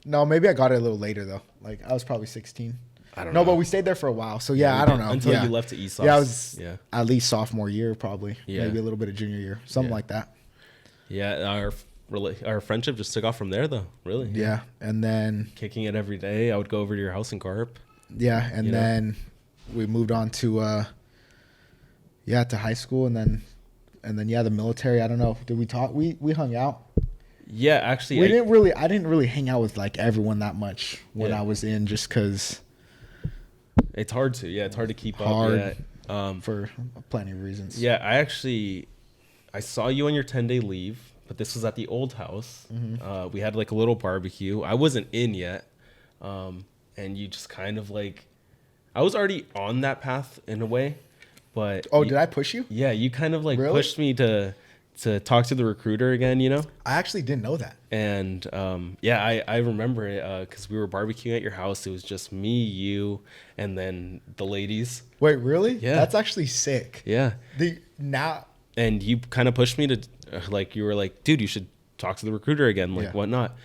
No, maybe I got it a little later though. Like I was probably 16. I don't know. No, but we stayed there for a while. So I don't know. Until you left to ESOS. Yeah, I was at least sophomore year probably. Yeah. Maybe a little bit of junior year. Something like that. Yeah, our friendship just took off from there though, really. Yeah. And then kicking it every day. I would go over to your house in Carp. Yeah, and then we moved on to to high school and then the military. I don't know. Did we talk? We hung out. Yeah, actually I didn't really hang out with like everyone that much when I was in, just cuz it's hard to. Yeah, it's hard to keep up. For plenty of reasons. Yeah, I saw you on your 10-day leave, but this was at the old house. We had like a little barbecue. I wasn't in yet. And you just kind of like, I was already on that path in a way, but did I push you? Yeah, you kind of like pushed me to talk to the recruiter again, you know? I actually didn't know that. And I remember it because we were barbecuing at your house. It was just me, you, and then the ladies. Wait, really? Yeah. That's actually sick. Yeah. And you kind of pushed me to, you were like, dude, you should talk to the recruiter again, whatnot.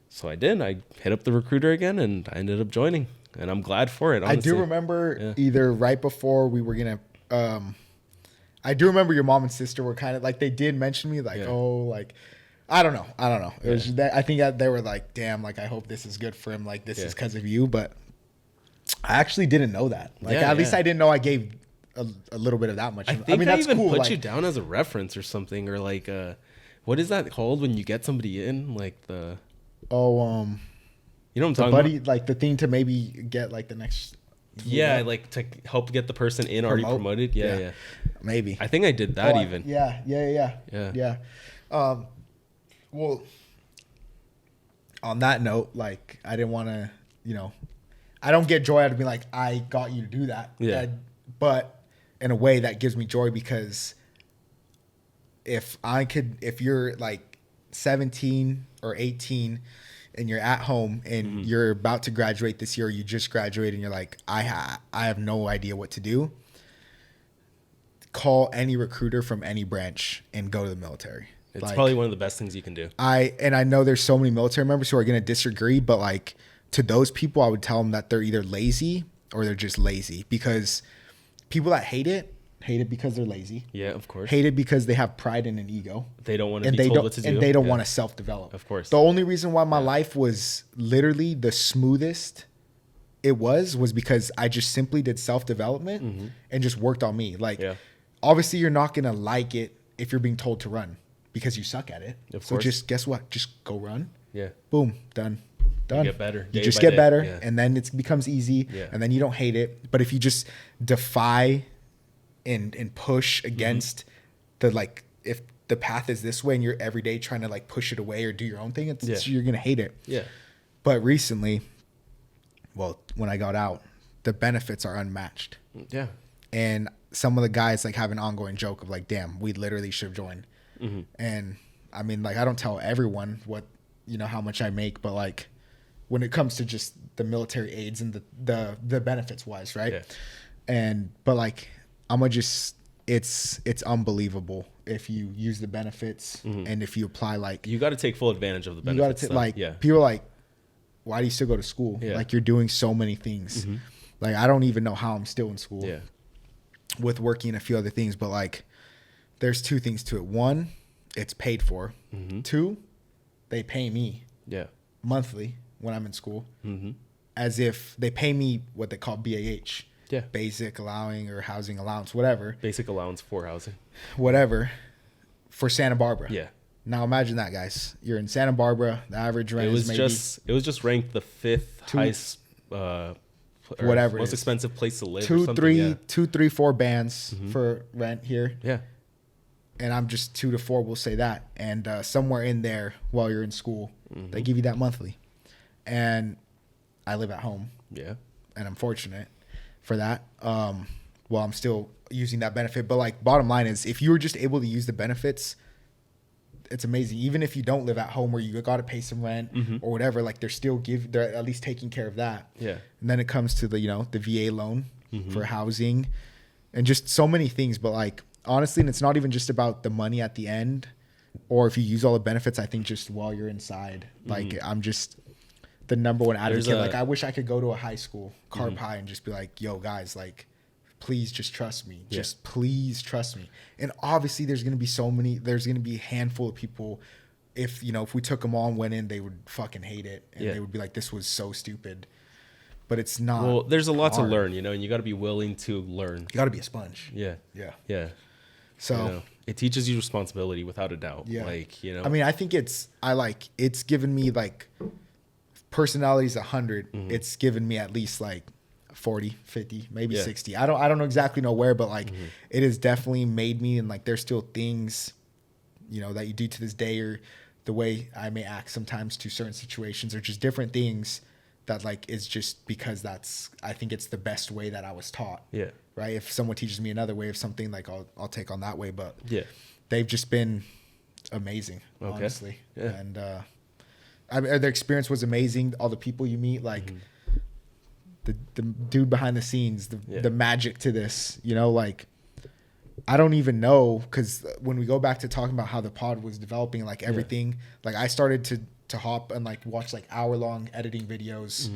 So I did. I hit up the recruiter again, and I ended up joining. And I'm glad for it, honestly. I do remember either right before we were going to... I do remember your mom and sister were kind of like, they did mention me like, I don't know. It was that, I think they were like, damn, like, I hope this is good for him. Like, this is because of you. But I actually didn't know that. Like, at least I didn't know I gave a little bit of that much. I think that's even cool. Put you down as a reference or something, or like, what is that called when you get somebody in? Like the... you know what I'm talking about? Like the thing to maybe get like the next... Yeah, like to help get the person in already promoted. Yeah. Maybe. I think I did that even. Yeah. Well, on that note, like I didn't want to, I don't get joy out of being like, I got you to do that. Yeah. But in a way that gives me joy, because if you're like 17 or 18 and you're at home and you're about to graduate this year, or you just graduated and you're like, I have no idea what to do, call any recruiter from any branch and go to the military. It's like, probably one of the best things you can do. I know there's so many military members who are going to disagree, but like to those people, I would tell them that they're either lazy or they're just lazy, because people that hate it because they're lazy. Yeah, of course. Hate it because they have pride and an ego. They don't want to be told what to do. And they don't want to self-develop. Of course. The only reason why my life was literally the smoothest it was because I just simply did self-development and just worked on me. Like, obviously you're not going to like it if you're being told to run, because you suck at it. Of so course. just guess what? Just go run. Yeah. Boom. Done. You get better. You just get better, and then it becomes easy, and then you don't hate it. But if you just defy and push against the, like, if the path is this way and you're every day trying to like push it away or do your own thing, you're gonna hate it. Yeah. But recently, well, when I got out, the benefits are unmatched. Yeah. And some of the guys like have an ongoing joke of like, damn, we literally should have joined. And I mean, like, I don't tell everyone what, how much I make, but like when it comes to just the military aids and the benefits wise, right? Yeah. But like, it's unbelievable if you use the benefits and if you apply, like, you got to take full advantage of the benefits. You got to people are like, why do you still go to school? Yeah. Like, you're doing so many things. Like, I don't even know how I'm still in school with working a few other things, but like, there's two things to it. One, it's paid for. Two, they pay me monthly when I'm in school, as if they pay me what they call BAH. Yeah. Basic allowing or housing allowance, whatever. Basic allowance for housing. Whatever. For Santa Barbara. Yeah. Now imagine that, guys. You're in Santa Barbara. The average rent is maybe... It was just ranked the 5th highest... whatever. Most expensive place to live. 2, 3, 4 bands for rent here. Yeah. And I'm just 2 to 4, we'll say that. And somewhere in there, while you're in school, they give you that monthly. And I live at home. Yeah. And I'm fortunate for that. Well, I'm still using that benefit, but like, bottom line is, if you were just able to use the benefits, it's amazing. Even if you don't live at home, where you got to pay some rent or whatever, like, they're at least taking care of that. Yeah. And then it comes to the the VA loan for housing and just so many things. But like, honestly, and it's not even just about the money at the end, or if you use all the benefits. I think just while you're inside, like, I'm just the number one advocate. Like, I wish I could go to a high school, Carp High, and just be like, yo, guys, like, please just trust me. Just please trust me. And obviously there's going to be a handful of people, if we took them all and went in, they would fucking hate it. And they would be like, this was so stupid. But it's not. Well, there's a lot to learn, and you got to be willing to learn. You got to be a sponge. Yeah. Yeah. Yeah. So it teaches you responsibility without a doubt. Yeah. Like, I mean, I think it's given me, like, personality's 100. It's given me at least like 40, 50, maybe 60. I don't exactly know where, but like, it has definitely made me, and like, there's still things, that you do to this day, or the way I may act sometimes to certain situations, or just different things that, like, is just because I think it's the best way that I was taught. Yeah. Right. If someone teaches me another way of something, like, I'll take on that way, but they've just been amazing, honestly. Yeah. And, I mean, their experience was amazing. All the people you meet, like the dude behind the scenes, the magic to this, like, I don't even know, because when we go back to talking about how the pod was developing, like, everything, like, I started to hop and like watch like hour-long editing videos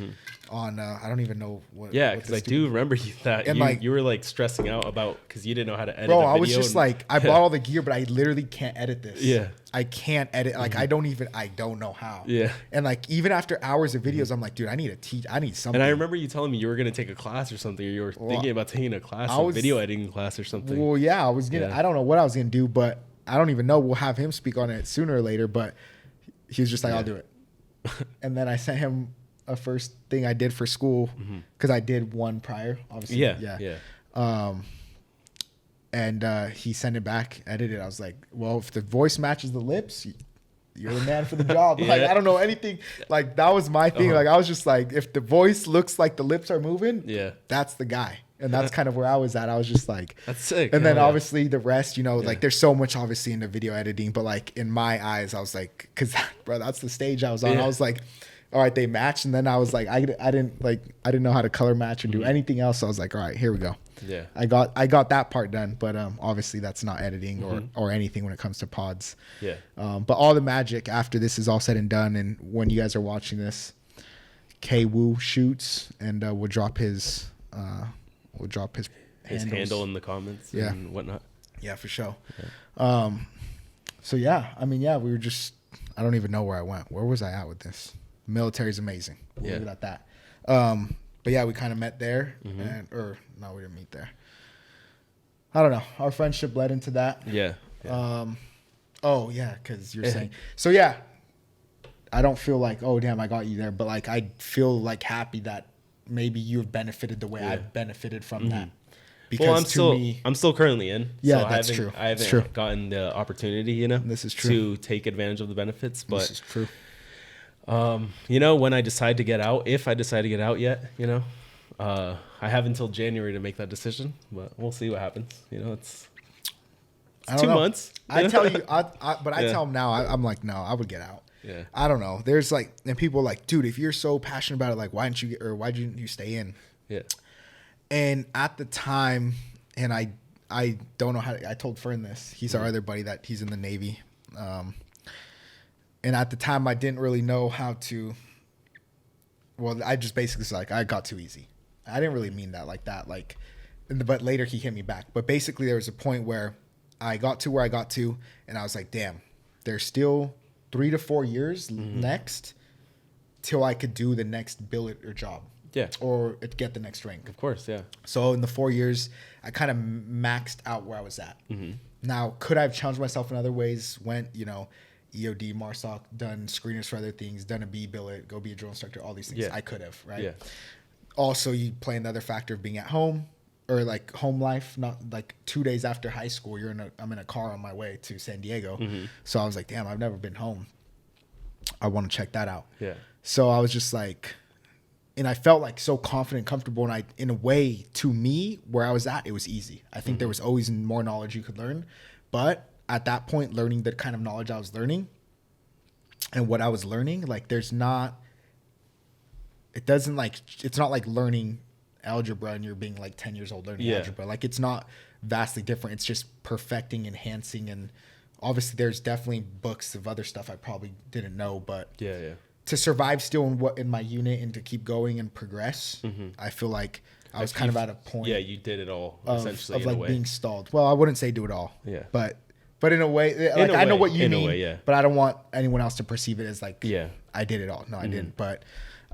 on I don't even know what. Yeah, because I do remember that. And you were like stressing out about, because you didn't know how to edit. Bro, I was just like, I bought all the gear, but I literally can't edit this. Yeah, I can't edit. Like, I don't know how. Yeah, and like, even after hours of videos, I'm like, dude, I need something. And I remember you telling me you were gonna take a class or something, or you were thinking about taking a class, a video editing class or something. Well, yeah, I was gonna. I don't know what I was gonna do, but I don't even know. We'll have him speak on it sooner or later, but he was just like, I'll do it. And then I sent him a first thing I did for school, because I did one prior, obviously. Yeah. And he sent it back, edited. I was like, well, if the voice matches the lips, you're the man for the job. Like, I don't know anything. Like, that was my thing. Like, I was just like, if the voice looks like the lips are moving, that's the guy. And that's kind of where I was at. I was just like, that's sick. And then obviously the rest, you know, like there's so much obviously into video editing, but like in my eyes, I was like, cause bro, that's the stage I was on. I was like, all right, they match. And then I was like, I didn't know how to color match or do anything else. So I was like, all right, here we go. Yeah. I got that part done, but obviously that's not editing or anything when it comes to pods. Yeah. But all the magic after this is all said and done, and when you guys are watching this, K Woo shoots, and we'll drop his handle in the comments and whatnot. Yeah, for sure. Yeah. So yeah, I mean, yeah, we were just, I don't even know where I went. Where was I at with this? Military's amazing. We'll leave it at that. But yeah, we kind of met there, we didn't meet there. I don't know. Our friendship led into that. Yeah. Because you're saying. So yeah, I don't feel like, oh damn, I got you there, but like I feel like happy that maybe you've benefited the way I've benefited from that. Because I'm still currently in. Yeah, so that's true. I haven't gotten the opportunity, you know, this is true, to take advantage of the benefits. But this is true. You know, when I decide to get out, if I decide to get out yet, you know, I have until January to make that decision, but we'll see what happens. You know, it's 2 months. I tell you, I tell them now, I'm like, no, I would get out. Yeah. I don't know. There's like, and people are like, dude, if you're so passionate about it, like, why didn't you stay in? Yeah. And at the time, and I don't know how I told Fern this. He's our other buddy that he's in the Navy. And at the time, I didn't really know how to. Well, I just basically was like, I got too easy. I didn't really mean that like that. Like, but later he hit me back. But basically, there was a point where I got to where I got to, and I was like, damn, there's still 3 to 4 years next till I could do the next billet or job. Yeah. Or get the next rank. Of course, yeah. So in the 4 years, I kind of maxed out where I was at. Now, could I have challenged myself in other ways? Went, you know, EOD, MARSOC, done screeners for other things, done a B billet, go be a drill instructor, all these things. I could have, right? Yeah. Also, you play another factor of being at home or like home life. Not like 2 days after high school, I'm in a car on my way to San Diego. So I was like, damn, I've never been home. I want to check that out. Yeah. So I was just like, and I felt like so confident, comfortable, and in a way, to me, where I was at, it was easy. I think there was always more knowledge you could learn, but at that point, learning the kind of knowledge I was learning and what I was learning, like it's not like learning algebra and you're being like 10 years old learning algebra. Like it's not vastly different. It's just perfecting, enhancing, and obviously there's definitely books of other stuff I probably didn't know, but to survive still in my unit and to keep going and progress, I feel like I was kind of at a point. Yeah, you did it all essentially of like being stalled. Well, I wouldn't say do it all. Yeah. But in a way, like I know what you mean. Yeah. But I don't want anyone else to perceive it as like, I did it all. No, I didn't. But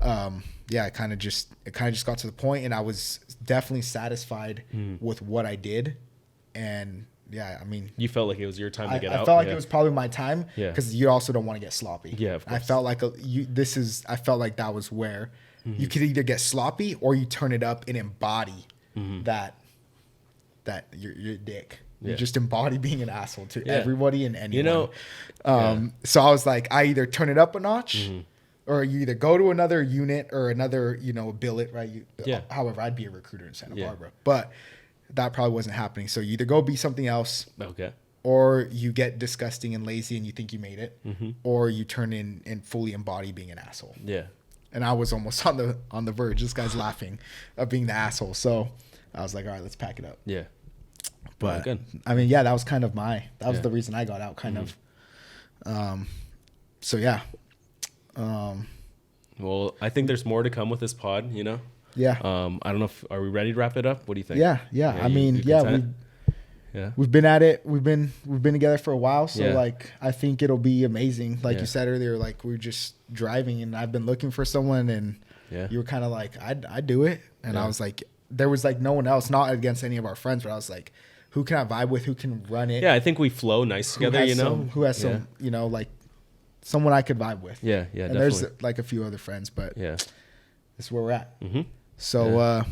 it kind of just got to the point, and I was definitely satisfied with what I did. And I mean, you felt like it was your time to get out. I felt like it was probably my time because you also don't want to get sloppy. Yeah, of course. I felt like I felt like that was where you could either get sloppy or you turn it up and embody that you're a dick. You just embody being an asshole to everybody and anyone. You know, so I was like, I either turn it up a notch, or you either go to another unit or another, you know, billet, right? However, I'd be a recruiter in Santa Barbara, but that probably wasn't happening. So you either go be something else, or you get disgusting and lazy and you think you made it, or you turn in and fully embody being an asshole. Yeah. And I was almost on the verge. This guy's laughing of being the asshole. So I was like, all right, let's pack it up. Yeah. But good. I mean, that was kind of that was the reason I got out, kind of. So yeah. Well, I think there's more to come with this pod, you know? Yeah. I don't know are we ready to wrap it up? What do you think? Yeah. I mean, we've been at it. We've been together for a while. So like, I think it'll be amazing. Like you said earlier, like we were just driving and I've been looking for someone and you were kind of like, I'd do it. And I was like, there was like no one else, not against any of our friends, but I was like, who can I vibe with? Who can run it? Yeah, I think we flow nice together, you know? Who has some, you know, like someone I could vibe with. Yeah, and definitely. There's like a few other friends, but this is where we're at. So,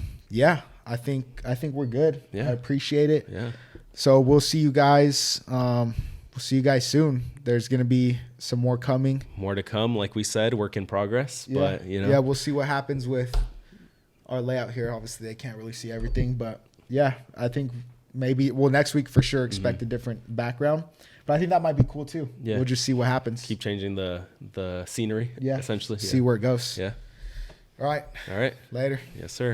I think we're good. Yeah. I appreciate it. Yeah. So we'll see you guys. We'll see you guys soon. There's going to be some more coming. More to come. Like we said, work in progress, but you know. Yeah. We'll see what happens with our layout here. Obviously, they can't really see everything, but yeah, I think maybe next week for sure expect a different background. But I think that might be cool too. Yeah. We'll just see what happens. Keep changing the scenery. Yeah. Essentially. See where it goes. Yeah. All right. All right. Later. Yes, sir.